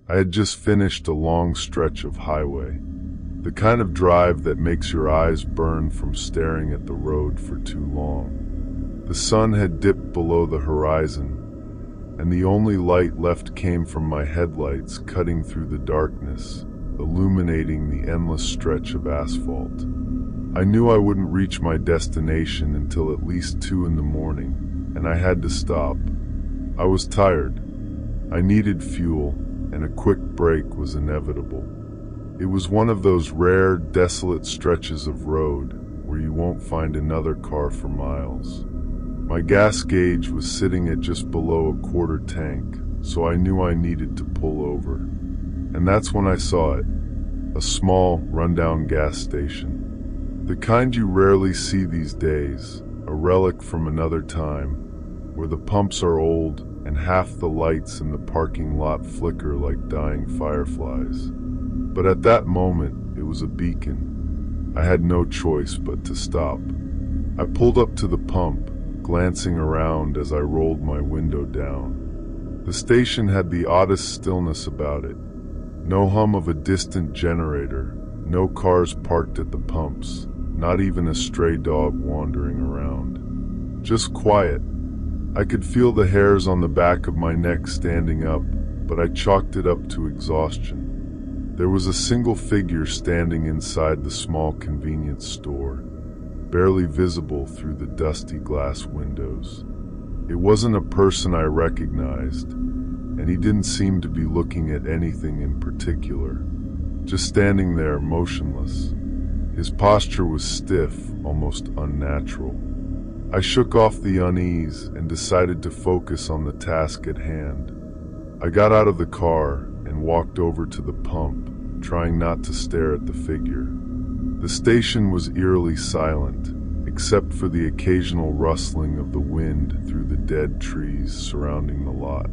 I had just finished a long stretch of highway, the kind of drive that makes your eyes burn from staring at the road for too long. The sun had dipped below the horizon, and the only light left came from my headlights cutting through the darkness, illuminating the endless stretch of asphalt. I knew I wouldn't reach my destination until at least 2 in the morning, and I had to stop. I was tired. I needed fuel, and a quick break was inevitable. It was one of those rare, desolate stretches of road where you won't find another car for miles. My gas gauge was sitting at just below a quarter tank, so I knew I needed to pull over. And that's when I saw it, a small, rundown gas station. The kind you rarely see these days, a relic from another time, where the pumps are old and half the lights in the parking lot flicker like dying fireflies. But at that moment, it was a beacon. I had no choice but to stop. I pulled up to the pump, glancing around as I rolled my window down. The station had the oddest stillness about it. No hum of a distant generator, no cars parked at the pumps, not even a stray dog wandering around. Just quiet. I could feel the hairs on the back of my neck standing up, but I chalked it up to exhaustion. There was a single figure standing inside the small convenience store, barely visible through the dusty glass windows. It wasn't a person I recognized, and he didn't seem to be looking at anything in particular, just standing there motionless. His posture was stiff, almost unnatural. I shook off the unease and decided to focus on the task at hand. I got out of the car and walked over to the pump, trying not to stare at the figure. The station was eerily silent, except for the occasional rustling of the wind through the dead trees surrounding the lot.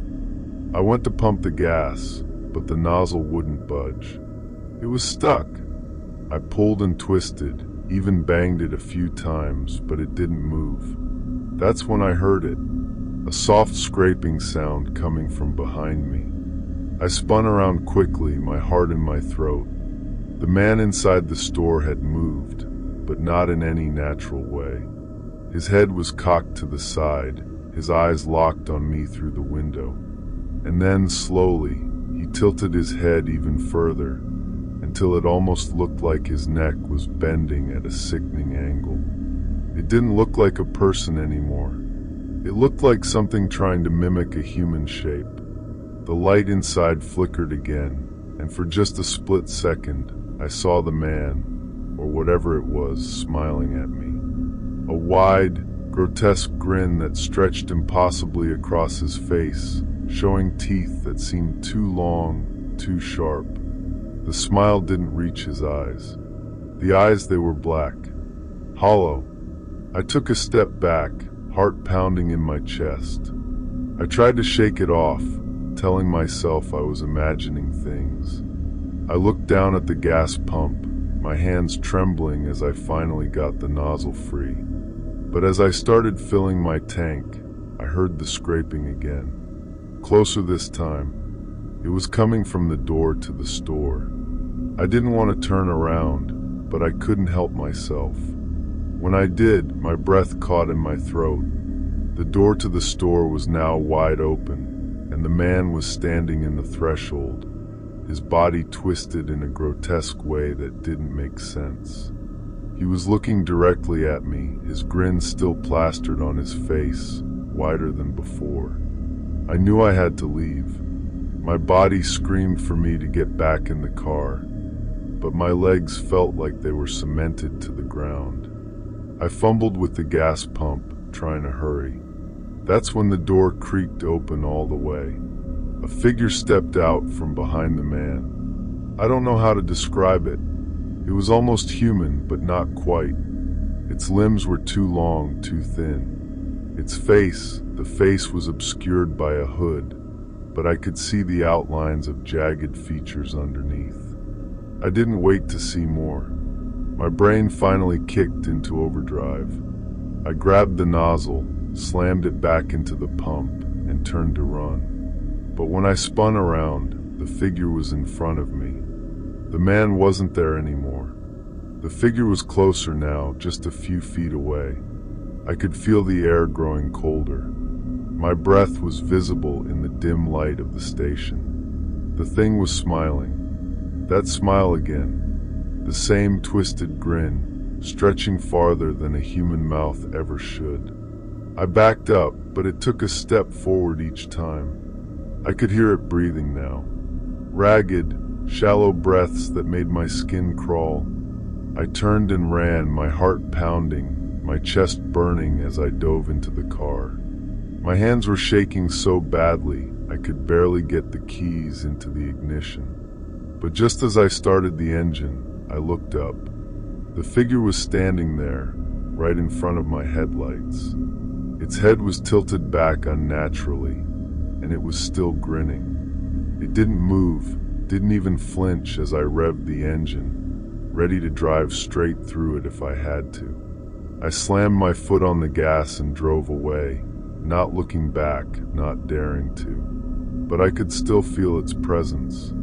I went to pump the gas, but the nozzle wouldn't budge. It was stuck. I pulled and twisted, even banged it a few times, but it didn't move. That's when I heard it, a soft scraping sound coming from behind me. I spun around quickly, my heart in my throat. The man inside the store had moved, but not in any natural way. His head was cocked to the side, his eyes locked on me through the window. And then, slowly, he tilted his head even further, until it almost looked like his neck was bending at a sickening angle. It didn't look like a person anymore. It looked like something trying to mimic a human shape. The light inside flickered again, and for just a split second, I saw the man, or whatever it was, smiling at me. A wide, grotesque grin that stretched impossibly across his face, showing teeth that seemed too long, too sharp. The smile didn't reach his eyes. The eyes, they were black, hollow. I took a step back, heart pounding in my chest. I tried to shake it off, telling myself I was imagining things. I looked down at the gas pump, my hands trembling as I finally got the nozzle free. But as I started filling my tank, I heard the scraping again. Closer this time. It was coming from the door to the store. I didn't want to turn around, but I couldn't help myself. When I did, my breath caught in my throat. The door to the store was now wide open, and the man was standing in the threshold, his body twisted in a grotesque way that didn't make sense. He was looking directly at me, his grin still plastered on his face, wider than before. I knew I had to leave. My body screamed for me to get back in the car, but my legs felt like they were cemented to the ground. I fumbled with the gas pump, trying to hurry. That's when the door creaked open all the way. A figure stepped out from behind the man. I don't know how to describe it. It was almost human, but not quite. Its limbs were too long, too thin. Its face, the face was obscured by a hood, but I could see the outlines of jagged features underneath. I didn't wait to see more. My brain finally kicked into overdrive. I grabbed the nozzle, slammed it back into the pump, and turned to run. But when I spun around, the figure was in front of me. The man wasn't there anymore. The figure was closer now, just a few feet away. I could feel the air growing colder. My breath was visible in the dim light of the station. The thing was smiling. That smile again. The same twisted grin, stretching farther than a human mouth ever should. I backed up, but it took a step forward each time. I could hear it breathing now. Ragged, shallow breaths that made my skin crawl. I turned and ran, my heart pounding, my chest burning as I dove into the car. My hands were shaking so badly I could barely get the keys into the ignition. But just as I started the engine, I looked up. The figure was standing there, right in front of my headlights. Its head was tilted back unnaturally, and it was still grinning. It didn't move, didn't even flinch as I revved the engine, ready to drive straight through it if I had to. I slammed my foot on the gas and drove away, not looking back, not daring to. But I could still feel its presence.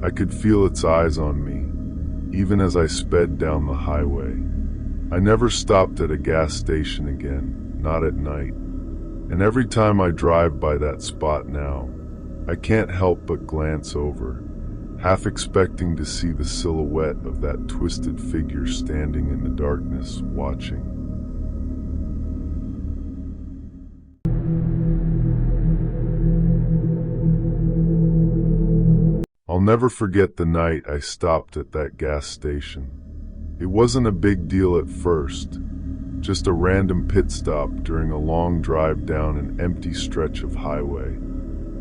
I could feel its eyes on me, even as I sped down the highway. I never stopped at a gas station again, not at night. And every time I drive by that spot now, I can't help but glance over, half expecting to see the silhouette of that twisted figure standing in the darkness, watching. I'll never forget the night I stopped at that gas station. It wasn't a big deal at first, just a random pit stop during a long drive down an empty stretch of highway.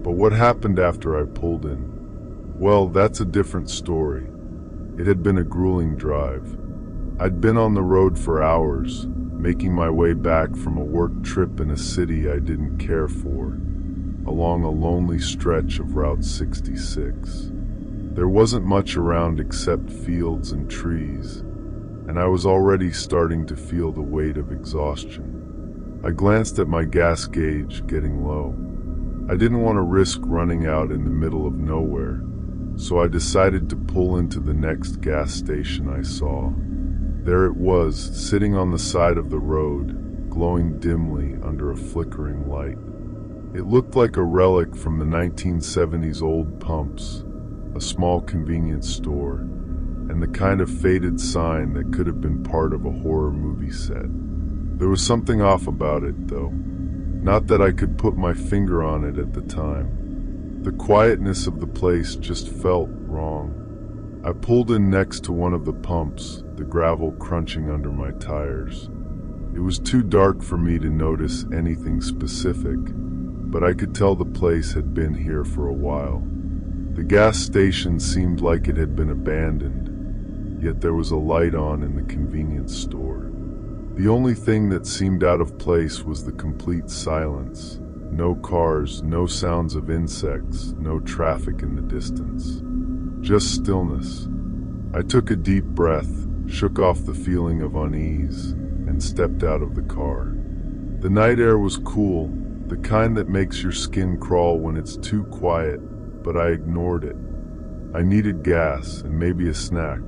But what happened after I pulled in? Well, that's a different story. It had been a grueling drive. I'd been on the road for hours, making my way back from a work trip in a city I didn't care for, along a lonely stretch of Route 66. There wasn't much around except fields and trees, and I was already starting to feel the weight of exhaustion. I glanced at my gas gauge, getting low. I didn't want to risk running out in the middle of nowhere, so I decided to pull into the next gas station I saw. There it was, sitting on the side of the road, glowing dimly under a flickering light. It looked like a relic from the 1970s old pumps, a small convenience store, and the kind of faded sign that could have been part of a horror movie set. There was something off about it, though. Not that I could put my finger on it at the time. The quietness of the place just felt wrong. I pulled in next to one of the pumps, the gravel crunching under my tires. It was too dark for me to notice anything specific, but I could tell the place had been here for a while. The gas station seemed like it had been abandoned, yet there was a light on in the convenience store. The only thing that seemed out of place was the complete silence. No cars, no sounds of insects, no traffic in the distance. Just stillness. I took a deep breath, shook off the feeling of unease, and stepped out of the car. The night air was cool, the kind that makes your skin crawl when it's too quiet, but I ignored it. I needed gas and maybe a snack.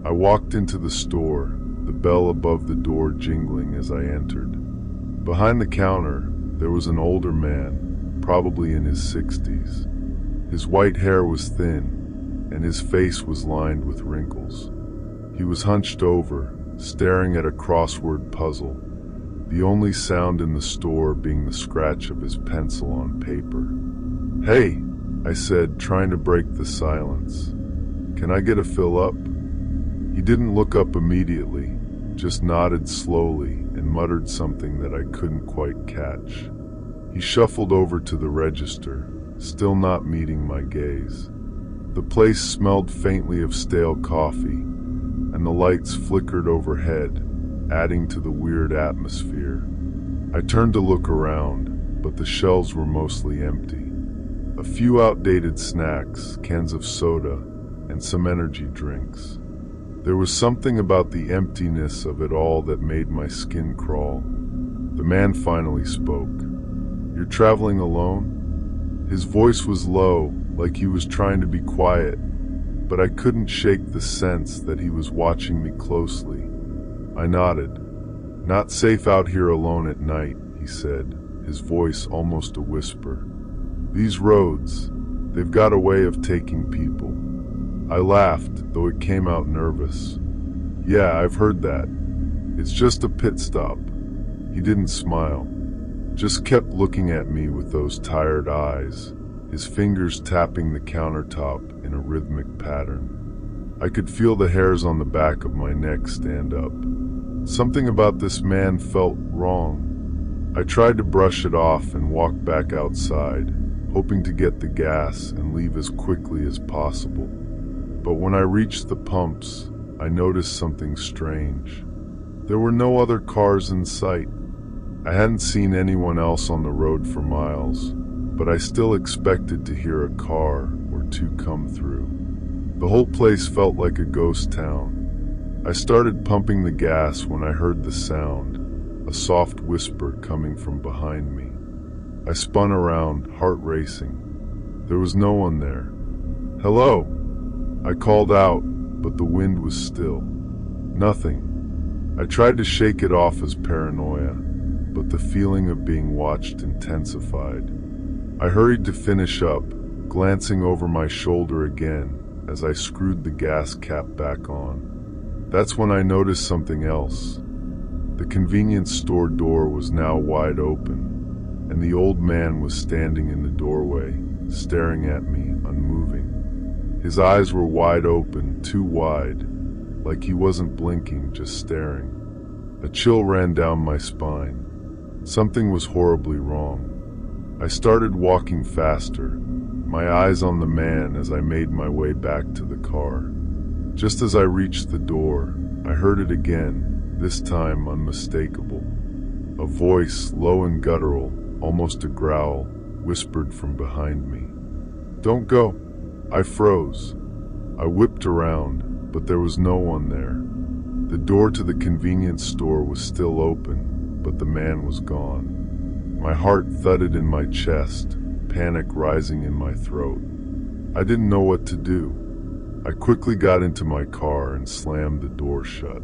I walked into the store, the bell above the door jingling as I entered. Behind the counter, there was an older man, probably in his 60s. His white hair was thin, and his face was lined with wrinkles. He was hunched over, staring at a crossword puzzle, the only sound in the store being the scratch of his pencil on paper. "Hey," I said, trying to break the silence. "Can I get a fill up?" He didn't look up immediately, just nodded slowly and muttered something that I couldn't quite catch. He shuffled over to the register, still not meeting my gaze. The place smelled faintly of stale coffee, and the lights flickered overhead, adding to the weird atmosphere. I turned to look around, but the shelves were mostly empty. A few outdated snacks, cans of soda, and some energy drinks. There was something about the emptiness of it all that made my skin crawl. The man finally spoke. "You're traveling alone?" His voice was low, like he was trying to be quiet, but I couldn't shake the sense that he was watching me closely. I nodded. "Not safe out here alone at night," he said, his voice almost a whisper. "These roads, they've got a way of taking people." I laughed, though it came out nervous. "Yeah, I've heard that. It's just a pit stop." He didn't smile, just kept looking at me with those tired eyes, his fingers tapping the countertop in a rhythmic pattern. I could feel the hairs on the back of my neck stand up. Something about this man felt wrong. I tried to brush it off and walk back outside, hoping to get the gas and leave as quickly as possible. But when I reached the pumps, I noticed something strange. There were no other cars in sight. I hadn't seen anyone else on the road for miles, but I still expected to hear a car or two come through. The whole place felt like a ghost town. I started pumping the gas when I heard the sound, a soft whisper coming from behind me. I spun around, heart racing. There was no one there. "Hello?" I called out, but the wind was still. Nothing. I tried to shake it off as paranoia, but the feeling of being watched intensified. I hurried to finish up, glancing over my shoulder again as I screwed the gas cap back on. That's when I noticed something else. The convenience store door was now wide open, and the old man was standing in the doorway, staring at me, unmoving. His eyes were wide open, too wide, like he wasn't blinking, just staring. A chill ran down my spine. Something was horribly wrong. I started walking faster, my eyes on the man as I made my way back to the car. Just as I reached the door, I heard it again, this time unmistakable. A voice, low and guttural, almost a growl, whispered from behind me. "Don't go." I froze. I whipped around, but there was no one there. The door to the convenience store was still open, but the man was gone. My heart thudded in my chest, panic rising in my throat. I didn't know what to do. I quickly got into my car and slammed the door shut.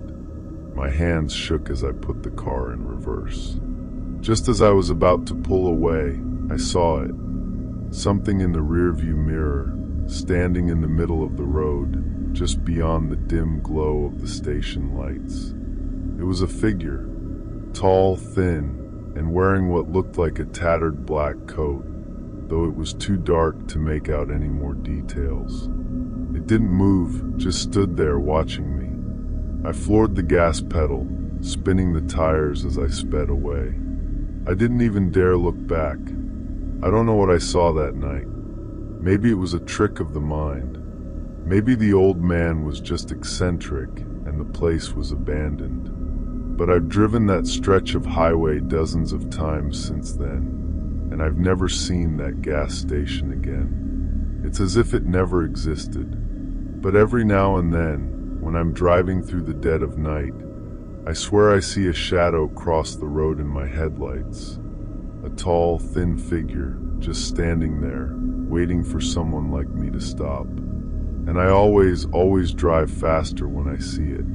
My hands shook as I put the car in reverse. Just as I was about to pull away, I saw it. Something in the rearview mirror, standing in the middle of the road, just beyond the dim glow of the station lights. It was a figure, tall, thin, and wearing what looked like a tattered black coat, though it was too dark to make out any more details. It didn't move, just stood there watching me. I floored the gas pedal, spinning the tires as I sped away. I didn't even dare look back. I don't know what I saw that night. Maybe it was a trick of the mind. Maybe the old man was just eccentric and the place was abandoned. But I've driven that stretch of highway dozens of times since then, and I've never seen that gas station again. It's as if it never existed. But every now and then, when I'm driving through the dead of night, I swear I see a shadow cross the road in my headlights. A tall, thin figure, just standing there, waiting for someone like me to stop. And I always drive faster when I see it.